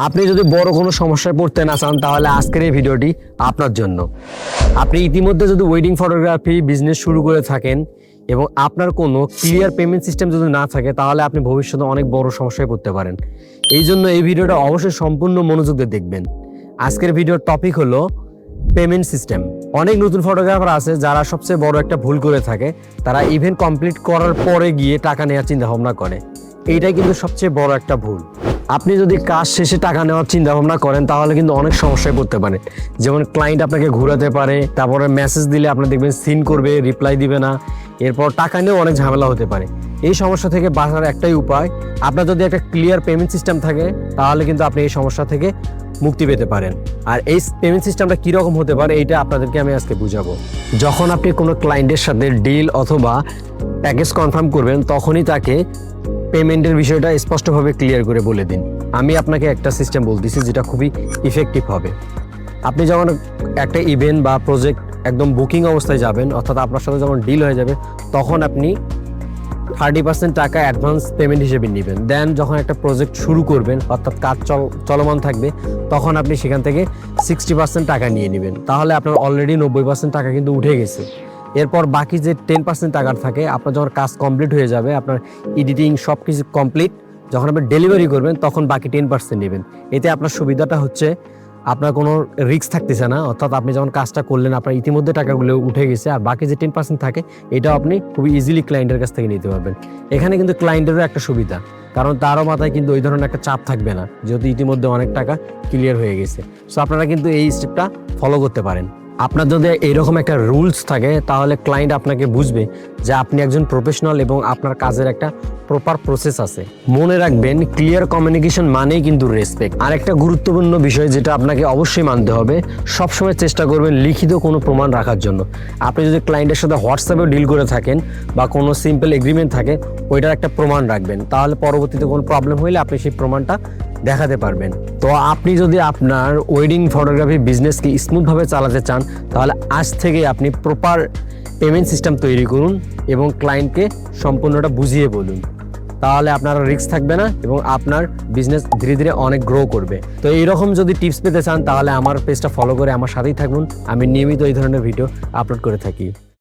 আপনি যদি বড় কোনো সমস্যায় পড়তে না চান তাহলে আজকের এই ভিডিওটি আপনার জন্য। আপনি ইতিমধ্যে যদি ওয়েডিং ফটোগ্রাফি বিজনেস শুরু করে থাকেন এবং আপনার কোনো ক্লিয়ার পেমেন্ট সিস্টেম যদি না থাকে তাহলে আপনি ভবিষ্যতে অনেক বড় সমস্যায় পড়তে পারেন। এই জন্য এই ভিডিওটা অবশ্যই সম্পূর্ণ মনোযোগ দিয়ে দেখবেন। আজকের ভিডিওর টপিক হলো পেমেন্ট সিস্টেম। অনেক নতুন ফটোগ্রাফার আছে যারা সবচেয়ে বড় একটা ভুল করে থাকে, তারা ইভেন্ট কমপ্লিট করার পরে গিয়ে টাকা নেওয়ার চিন্তা ভাবনা করে। এইটাই কিন্তু সবচেয়ে বড় একটা ভুল। আপনি যদি কাজ শেষে টাকা নেওয়ার চিন্তা ভাবনা করেন তাহলে কিন্তু অনেক সমস্যায় পড়তে পারেন। যেমন ক্লায়েন্ট আপনাকে ঘোরাতে পারে, তারপরে মেসেজ দিলে আপনি দেখবেন সিন করবে, রিপ্লাই দিবে না, এরপর টাকা নিয়েও অনেক ঝামেলা হতে পারে। এই সমস্যা থেকে বাঁচার একটাই উপায়, আপনার যদি একটা ক্লিয়ার পেমেন্ট সিস্টেম থাকে তাহলে কিন্তু আপনি এই সমস্যা থেকে মুক্তি পেতে পারেন। আর এই পেমেন্ট সিস্টেমটা কীরকম হতে পারে এইটা আপনাদেরকে আমি আজকে বুঝাবো। যখন আপনি কোনো ক্লায়েন্টের সাথে ডিল অথবা প্যাকেজ কনফার্ম করবেন তখনই তাকে পেমেন্টের বিষয়টা স্পষ্টভাবে ক্লিয়ার করে বলে দিন। আমি আপনাকে একটা সিস্টেম বলতেছি যেটা খুবই ইফেক্টিভ হবে। আপনি যখন একটা ইভেন্ট বা প্রজেক্ট একদম বুকিং অবস্থায় যাবেন, অর্থাৎ আপনার সাথে যখন ডিল হয়ে যাবে তখন আপনি 30% টাকা অ্যাডভান্স পেমেন্ট হিসেবে নেবেন। দেন যখন একটা প্রজেক্ট শুরু করবেন, অর্থাৎ কাজ চলমান থাকবে, তখন আপনি সেখান থেকে 60% টাকা নিয়ে নেবেন। তাহলে আপনার অলরেডি 90% টাকা কিন্তু উঠে গেছে। এরপর বাকি যে 10% টাকার থাকে, আপনার যখন কাজ কমপ্লিট হয়ে যাবে, আপনার এডিটিং সব কিছু কমপ্লিট, যখন আপনি ডেলিভারি করবেন তখন বাকি 10% নেবেন। এতে আপনার সুবিধাটা হচ্ছে আপনার কোনো রিস্ক থাকতেছে না, অর্থাৎ আপনি যখন কাজটা করলেন আপনার ইতিমধ্যে টাকাগুলো উঠে গেছে, আর বাকি যে 10% থাকে এটাও আপনি খুবই ইজিলি ক্লায়েন্টের কাছ থেকে নিতে পারবেন। এখানে কিন্তু ক্লায়েন্টেরও একটা সুবিধা, কারণ তারও মাথায় কিন্তু ওই ধরনের একটা চাপ থাকবে না, যেহেতু ইতিমধ্যে অনেক টাকা ক্লিয়ার হয়ে গেছে। সো আপনারা কিন্তু এই স্টেপটা ফলো করতে পারেন। আপনার যদি এইরকম একটা রুলস থাকে তাহলে ক্লায়েন্ট আপনাকে বুঝবে যে আপনি একজন প্রফেশনাল এবং আপনার কাজের একটা প্রপার প্রসেস আছে। মনে রাখবেন, ক্লিয়ার কমিউনিকেশন মানেই কিন্তু রেসপেক্ট। আর একটা গুরুত্বপূর্ণ বিষয় যেটা আপনাকে অবশ্যই মানতে হবে, সবসময় চেষ্টা করবেন লিখিত কোনো প্রমাণ রাখার জন্য। আপনি যদি ক্লায়েন্টের সাথে হোয়াটসঅ্যাপে ডিল করে থাকেন বা কোনো সিম্পল এগ্রিমেন্ট থাকে, ওইটার একটা প্রমাণ রাখবেন। তাহলে পরবর্তীতে কোনো প্রবলেম হলে আপনি সেই প্রমাণটা দেখাতে পারবেন। তো আপনি যদি আপনার ওয়েডিং ফটোগ্রাফি বিজনেসকে স্মুথভাবে চালাতে চান তাহলে আজ থেকে আপনি প্রপার পেমেন্ট সিস্টেম তৈরি করুন এবং ক্লায়েন্টকে সম্পূর্ণটা বুঝিয়ে বলুন। তাহলে আপনার রিস্ক থাকবে না এবং আপনার বিজনেস ধীরে ধীরে অনেক গ্রো করবে। তো এইরকম যদি টিপস পেতে চান তাহলে আমার পেজটা ফলো করে আমার সাথেই থাকুন। আমি নিয়মিত এই ধরনের ভিডিও আপলোড করে থাকি।